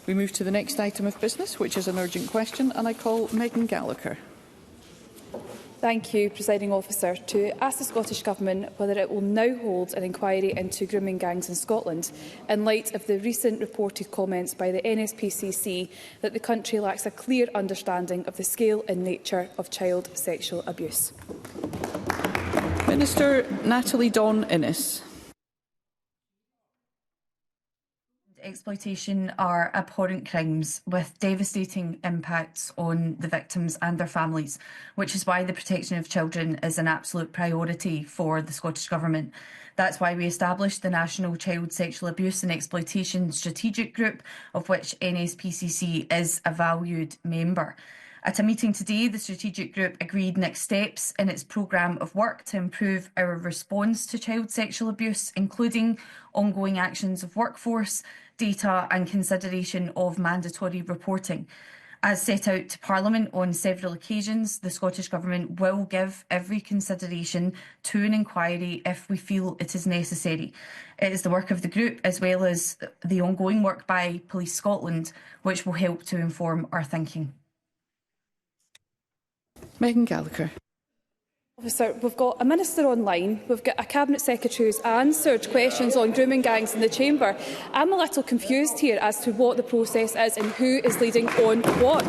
We move to the next item of business, which is an urgent question, and I call Megan Gallagher. Thank you, Presiding Officer. To ask the Scottish Government whether it will now hold an inquiry into grooming gangs in Scotland in light of the recent reported comments by the NSPCC that the country lacks a clear understanding of the scale and nature of child sexual abuse. Minister Natalie Dawn-Innes. Exploitation are abhorrent crimes with devastating impacts on the victims and their families, which is why the protection of children is an absolute priority for the Scottish Government. That's why we established the National Child Sexual Abuse and Exploitation Strategic Group, of which NSPCC is a valued member. At a meeting today, the Strategic Group agreed next steps in its programme of work to improve our response to child sexual abuse, including ongoing actions of workforce, data and consideration of mandatory reporting. As set out to Parliament on several occasions, the Scottish Government will give every consideration to an inquiry if we feel it is necessary. It is the work of the group, as well as the ongoing work by Police Scotland, which will help to inform our thinking. Megan Gallagher. Officer, we've got a minister online, we've got a cabinet secretary who's answered questions on grooming gangs in the chamber. I'm a little confused here as to what the process is and who is leading on what.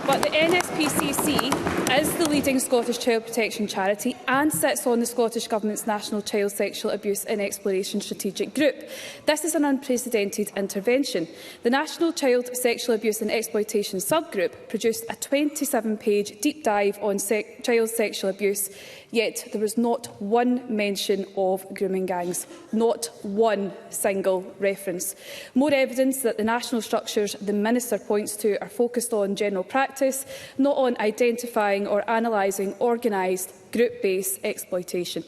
But the NSPCC is the leading Scottish child protection charity and sits on the Scottish Government's National Child Sexual Abuse and Exploitation Strategic Group. This is an unprecedented intervention. The National Child Sexual Abuse and Exploitation Subgroup produced a 27-page deep dive on child sexual abuse, yet there was not one mention of grooming gangs, not one single reference. More evidence that the national structures the Minister points to are focused on general practice, not on identifying or analysing organised group-based exploitation.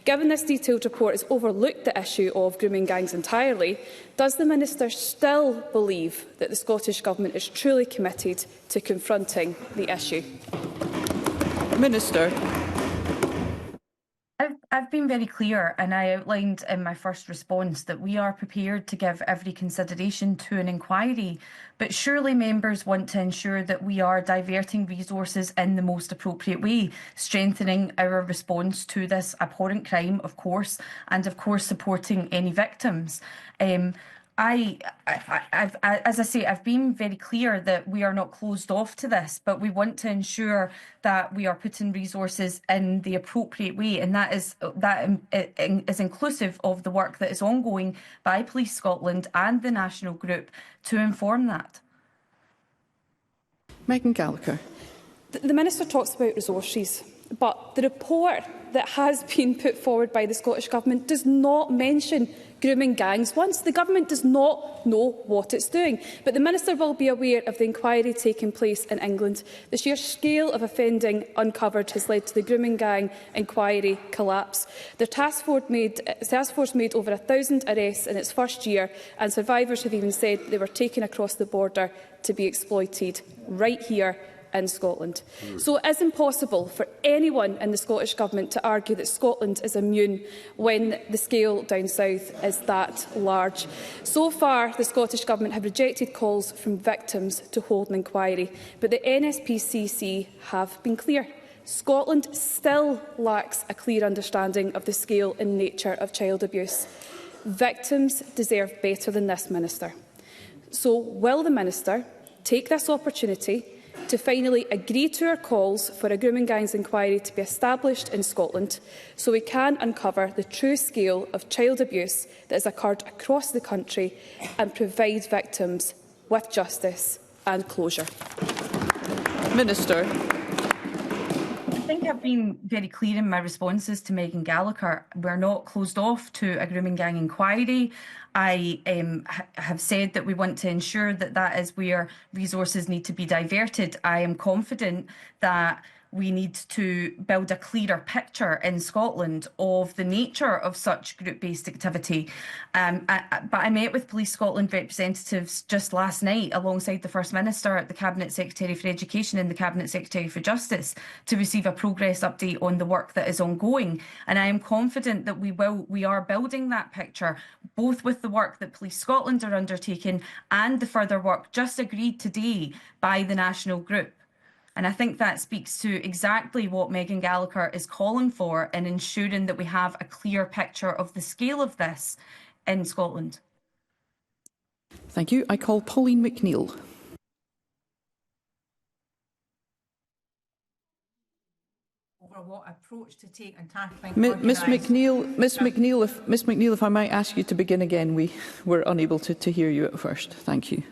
Given this detailed report has overlooked the issue of grooming gangs entirely, does the Minister still believe that the Scottish Government is truly committed to confronting the issue? Minister. I've been very clear, and I outlined in my first response that we are prepared to give every consideration to an inquiry, but surely members want to ensure that we are diverting resources in the most appropriate way, strengthening our response to this abhorrent crime, of course, and of course supporting any victims. As I say, I've been very clear that we are not closed off to this, but we want to ensure that we are putting resources in the appropriate way, and that is inclusive of the work that is ongoing by Police Scotland and the National Group to inform that. Megan Gallagher. The Minister talks about resources, but the report that has been put forward by the Scottish Government does not mention grooming gangs once. The Government does not know what it's doing. But the Minister will be aware of the inquiry taking place in England. The sheer scale of offending uncovered has led to the grooming gang inquiry collapse. The task force made over 1,000 arrests in its first year, and survivors have even said they were taken across the border to be exploited right here in Scotland. So it is impossible for anyone in the Scottish Government to argue that Scotland is immune when the scale down south is that large. So far, the Scottish Government have rejected calls from victims to hold an inquiry, but the NSPCC have been clear. Scotland still lacks a clear understanding of the scale and nature of child abuse. Victims deserve better than this, Minister. So will the Minister take this opportunity to finally agree to our calls for a grooming gangs inquiry to be established in Scotland so we can uncover the true scale of child abuse that has occurred across the country and provide victims with justice and closure? Minister. I think I've been very clear in my responses to Megan Gallagher. We're not closed off to a grooming gang inquiry. I have said that we want to ensure that that is where resources need to be diverted. I am confident that we need to build a clearer picture in Scotland of the nature of such group-based activity. But I met with Police Scotland representatives just last night alongside the First Minister, the Cabinet Secretary for Education and the Cabinet Secretary for Justice to receive a progress update on the work that is ongoing. And I am confident that we are building that picture, both with the work that Police Scotland are undertaking and the further work just agreed today by the national group. And I think that speaks to exactly what Megan Gallagher is calling for in ensuring that we have a clear picture of the scale of this in Scotland. Thank you. I call Pauline McNeill. Over what approach to take in tackling Ms McNeill, if I might ask you to begin again, we were unable to hear you at first. Thank you.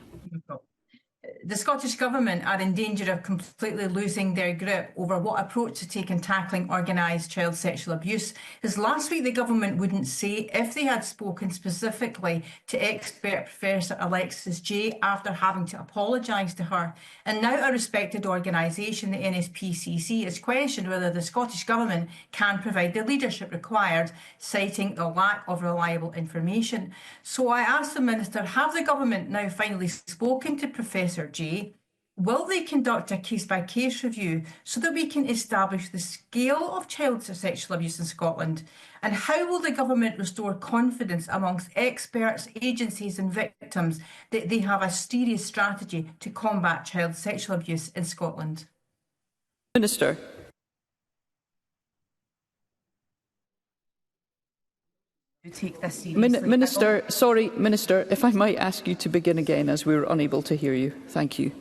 The Scottish Government are in danger of completely losing their grip over what approach to take in tackling organised child sexual abuse. Because last week the Government wouldn't say if they had spoken specifically to expert Professor Alexis Jay after having to apologise to her. And now a respected organisation, the NSPCC, is questioned whether the Scottish Government can provide the leadership required, citing the lack of reliable information. So I asked the Minister, have the Government now finally spoken to Professor Jay? Will they conduct a case-by-case review so that we can establish the scale of child sexual abuse in Scotland? And how will the Government restore confidence amongst experts, agencies and victims that they have a serious strategy to combat child sexual abuse in Scotland? Minister. Take this seriously. Minister, if I might ask you to begin again, as we were unable to hear you. Thank you.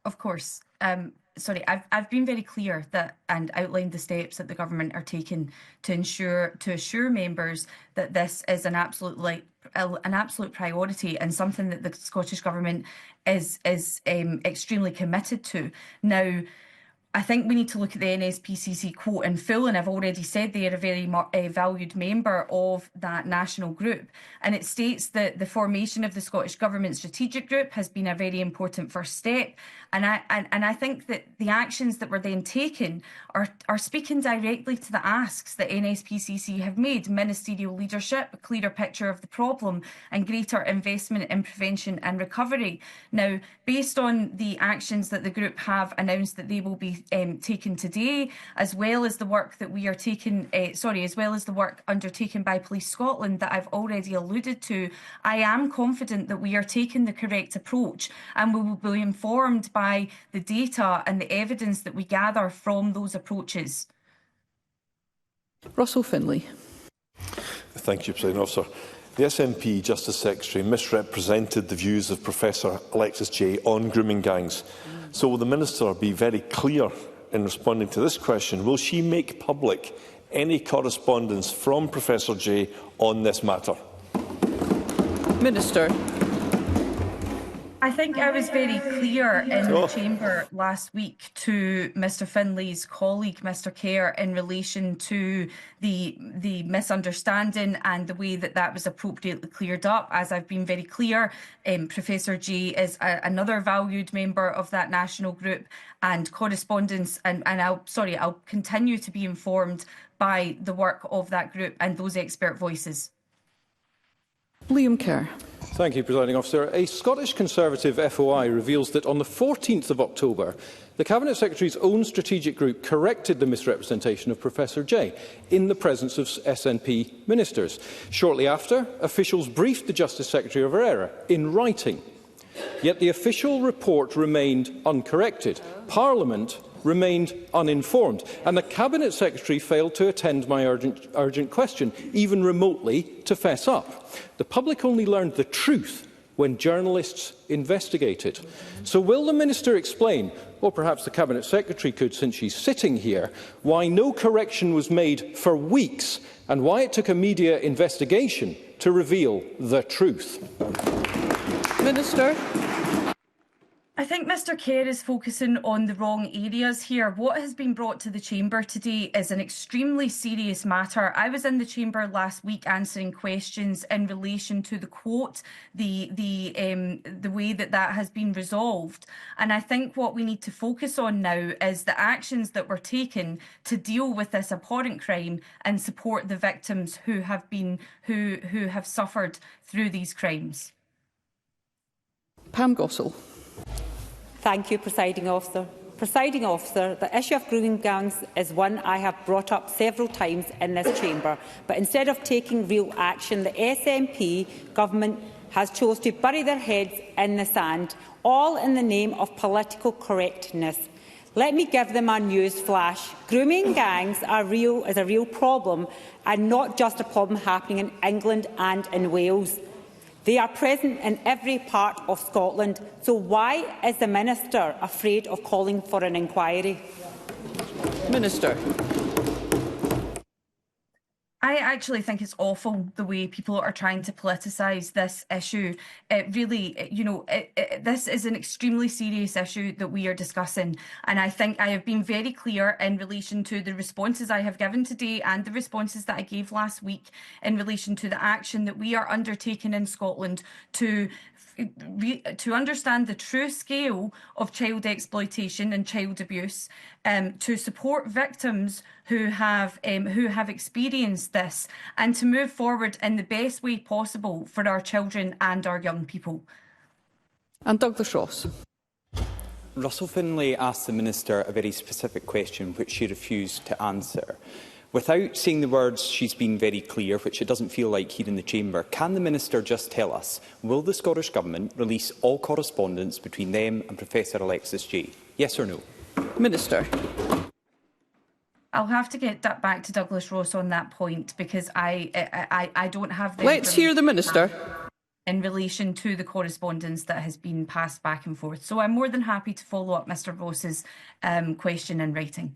Of course. I've been very clear that and outlined the steps that the Government are taking to assure members that this is an absolute priority and something that the Scottish Government is extremely committed to. Now, I think we need to look at the NSPCC quote in full, and I've already said they are a very valued member of that national group. And it states that the formation of the Scottish Government Strategic Group has been a very important first step. And I think that the actions that were then taken are speaking directly to the asks that NSPCC have made: ministerial leadership, a clearer picture of the problem, and greater investment in prevention and recovery. Now, based on the actions that the group have announced that they will be taken today, as well as the work that we are taking, as well as the work undertaken by Police Scotland that I've already alluded to, I am confident that we are taking the correct approach, and we will be informed by the data and the evidence that we gather from those approaches. Russell Finlay. Thank you, President Officer. The SNP Justice Secretary misrepresented the views of Professor Alexis Jay on grooming gangs. So will the Minister be very clear in responding to this question? Will she make public any correspondence from Professor Jay on this matter? Minister. I think I was very clear in the chamber last week to Mr Finlay's colleague, Mr Kerr, in relation to the misunderstanding and the way that was appropriately cleared up. As I've been very clear, Professor Jay is another valued member of that national group, and correspondence, and I'll continue to be informed by the work of that group and those expert voices. Liam Kerr. Thank you, Presiding Officer. A Scottish Conservative FOI reveals that on the 14th of October, the Cabinet Secretary's own strategic group corrected the misrepresentation of Professor Jay in the presence of SNP ministers. Shortly after, officials briefed the Justice Secretary of her error in writing. Yet the official report remained uncorrected. Parliament remained uninformed, and the Cabinet Secretary failed to attend my urgent question, even remotely, to fess up. The public only learned the truth when journalists investigated. So will the Minister explain, or perhaps the Cabinet Secretary could since she's sitting here, why no correction was made for weeks and why it took a media investigation to reveal the truth? Minister. I think Mr Kerr is focusing on the wrong areas here. What has been brought to the Chamber today is an extremely serious matter. I was in the Chamber last week answering questions in relation to the quote, the way that has been resolved. And I think what we need to focus on now is the actions that were taken to deal with this abhorrent crime and support the victims who have suffered through these crimes. Pam Gossel. Thank you, Presiding Officer. Presiding Officer, the issue of grooming gangs is one I have brought up several times in this chamber, but instead of taking real action, the SNP government has chosen to bury their heads in the sand, all in the name of political correctness. Let me give them a news flash. Grooming gangs is a real problem, and not just a problem happening in England and in Wales. They are present in every part of Scotland. So why is the Minister afraid of calling for an inquiry? Minister. I actually think it's awful the way people are trying to politicise this issue. It really, this is an extremely serious issue that we are discussing. And I think I have been very clear in relation to the responses I have given today and the responses that I gave last week in relation to the action that we are undertaking in Scotland to understand the true scale of child exploitation and child abuse, to support victims who have experienced this, and to move forward in the best way possible for our children and our young people. And Douglas Ross. Russell Finlay asked the Minister a very specific question which she refused to answer. Without saying the words, she's been very clear, which it doesn't feel like here in the Chamber. Can the Minister just tell us, will the Scottish Government release all correspondence between them and Professor Alexis Jay? Yes or no? Minister. I'll have to get that back to Douglas Ross on that point, because I don't have the Let's hear the Minister. In relation to the correspondence that has been passed back and forth. So I'm more than happy to follow up Mr Ross's question in writing.